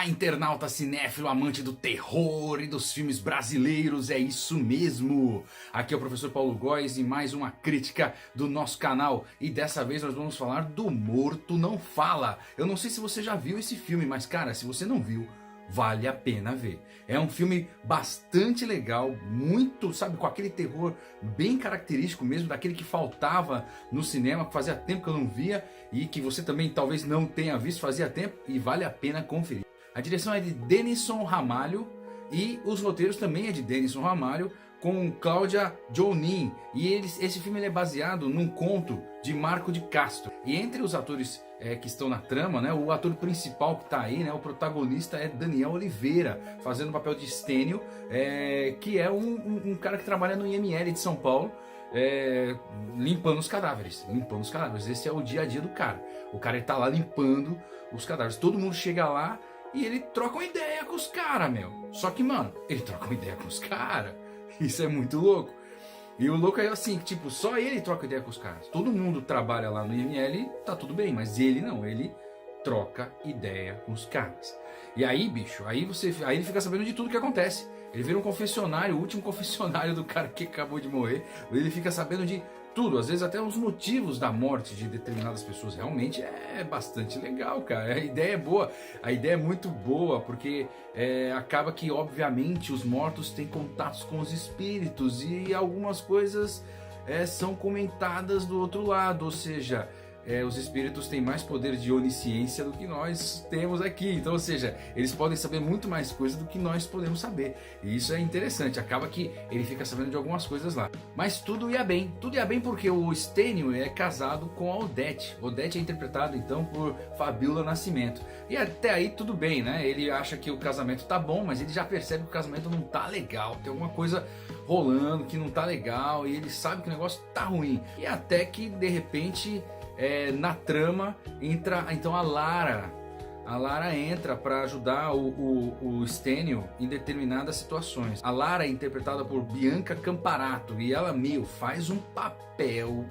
Olá, internauta cinéfilo, amante do terror e dos filmes brasileiros, é isso mesmo! Aqui é o professor Paulo Góes e mais uma crítica do nosso canal. E dessa vez nós vamos falar do Morto Não Fala. Eu não sei se você já viu esse filme, mas cara, se você não viu, vale a pena ver. É um filme bastante legal, muito, sabe, com aquele terror bem característico mesmo, daquele que faltava no cinema, que fazia tempo que eu não via e que você também talvez não tenha visto, fazia tempo, e vale a pena conferir. A direção é de Denison Ramalho e os roteiros também é de Denison Ramalho, com Cláudia Jounin, e esse filme ele é baseado num conto de Marco de Castro. E entre os atores que estão na trama, né, o ator principal que está aí, né, o protagonista é Daniel Oliveira, fazendo o papel de Stênio, que é um cara que trabalha no IML de São Paulo, limpando os cadáveres. Esse é o dia a dia do cara. O cara está lá limpando os cadáveres. Todo mundo chega lá e ele troca uma ideia com os caras, meu. Só que, mano, ele troca uma ideia com os caras. Isso é muito louco. E o louco é assim, que tipo, só ele troca ideia com os caras. Todo mundo trabalha lá no IML, tá tudo bem, mas ele não, ele troca ideia com os caras. E aí, bicho, aí ele fica sabendo de tudo que acontece. Ele vira um confessionário, o último confessionário do cara que acabou de morrer. Ele fica sabendo de tudo, às vezes até os motivos da morte de determinadas pessoas. Realmente é bastante legal, cara. A ideia é boa, a ideia é muito boa, porque acaba que, obviamente, os mortos têm contatos com os espíritos e algumas coisas são comentadas do outro lado, ou seja, os espíritos têm mais poder de onisciência do que nós temos aqui. Então, ou seja, eles podem saber muito mais coisas do que nós podemos saber. E isso é interessante. Acaba que ele fica sabendo de algumas coisas lá. Mas tudo ia bem. Tudo ia bem porque o Stênio é casado com a Odete. Odete é interpretado então por Fabíola Nascimento. E até aí tudo bem, né? Ele acha que o casamento tá bom, mas ele já percebe que o casamento não tá legal. Tem alguma coisa rolando que não tá legal e ele sabe que o negócio tá ruim. E até que, de repente, na trama entra então a Lara. A Lara entra para ajudar o Stênio em determinadas situações. A Lara é interpretada por Bianca Camparato e ela, faz um papel,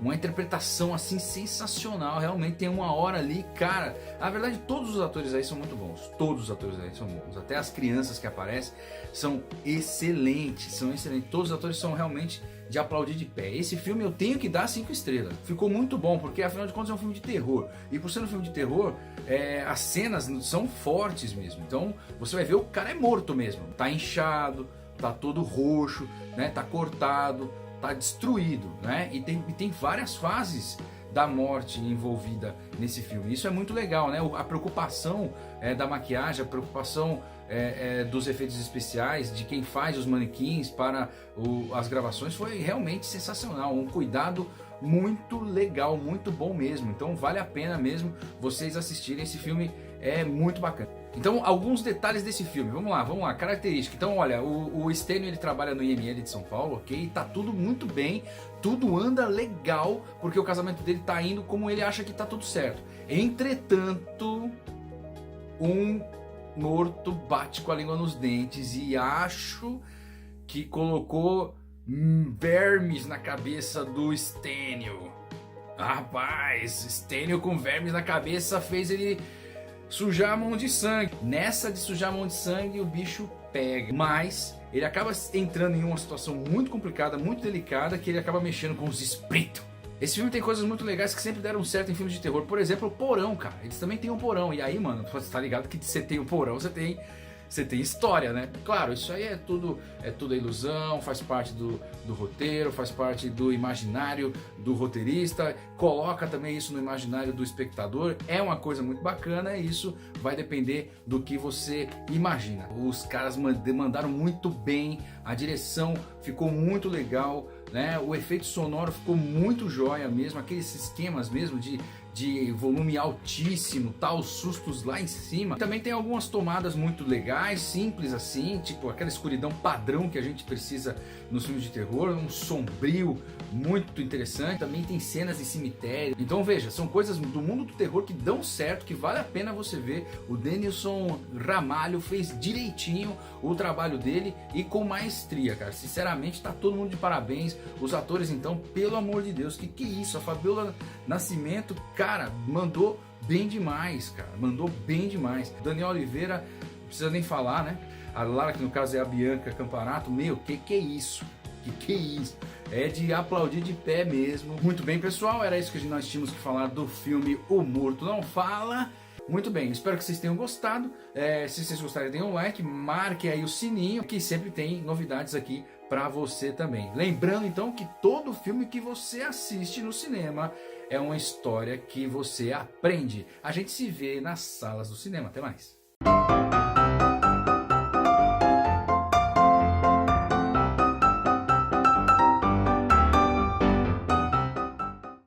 uma interpretação assim sensacional. Realmente tem uma hora ali, cara. Na verdade, todos os atores aí são muito bons. Todos os atores aí são bons. Até as crianças que aparecem são excelentes. Todos os atores são realmente de aplaudir de pé. Esse filme eu tenho que dar 5 estrelas. Ficou muito bom, porque afinal de contas é um filme de terror. E por ser um filme de terror, as cenas são fortes mesmo. Então você vai ver, o cara é morto mesmo. Tá inchado, tá todo roxo, né? Tá cortado, tá destruído, né? E tem várias fases da morte envolvida nesse filme. Isso é muito legal, né? A preocupação da maquiagem, a preocupação dos efeitos especiais, de quem faz os manequins para as gravações, foi realmente sensacional. Um cuidado muito legal, muito bom mesmo. Então vale a pena mesmo vocês assistirem esse filme, é muito bacana. Então, alguns detalhes desse filme, vamos lá, característica. Então, olha, o Stênio ele trabalha no IML de São Paulo, ok? Tá tudo muito bem, tudo anda legal, porque o casamento dele tá indo como ele acha que tá tudo certo. Entretanto, um morto bate com a língua nos dentes e acho que colocou vermes na cabeça do Stênio. Rapaz, Stênio com vermes na cabeça fez ele sujar a mão de sangue. Nessa de sujar a mão de sangue, o bicho pega. Mas ele acaba entrando em uma situação muito complicada, muito delicada, que ele acaba mexendo com os espíritos. Esse filme tem coisas muito legais que sempre deram certo em filmes de terror. Por exemplo, o porão, cara. Eles também têm um porão. E aí, mano, você tá ligado que você tem o porão, você tem história, né? Claro, isso aí é tudo ilusão, faz parte do roteiro, faz parte do imaginário do roteirista, coloca também isso no imaginário do espectador. É uma coisa muito bacana e isso vai depender do que você imagina. Os caras mandaram muito bem, a direção ficou muito legal, né? O efeito sonoro ficou muito jóia mesmo, aqueles esquemas mesmo de volume altíssimo, tá, os sustos lá em cima. Também tem algumas tomadas muito legais, simples assim, tipo aquela escuridão padrão que a gente precisa nos filmes de terror, um sombrio muito interessante. Também tem cenas em cemitério. Então veja, são coisas do mundo do terror que dão certo, que vale a pena você ver. O Denison Ramalho fez direitinho o trabalho dele e com maestria, cara. Sinceramente, tá todo mundo de parabéns. Os atores, então, pelo amor de Deus, que é isso? A Fabíola Nascimento, cara, mandou bem demais, cara. Mandou bem demais. Daniel Oliveira, não precisa nem falar, né? A Lara, que no caso é a Bianca Camparato, meu, que é isso? Que é isso? É de aplaudir de pé mesmo. Muito bem, pessoal, era isso que nós tínhamos que falar do filme O Morto Não Fala. Muito bem, espero que vocês tenham gostado. Se vocês gostarem, deem um like, marque aí o sininho, que sempre tem novidades aqui para você também. Lembrando então que todo filme que você assiste no cinema é uma história que você aprende. A gente se vê nas salas do cinema. Até mais.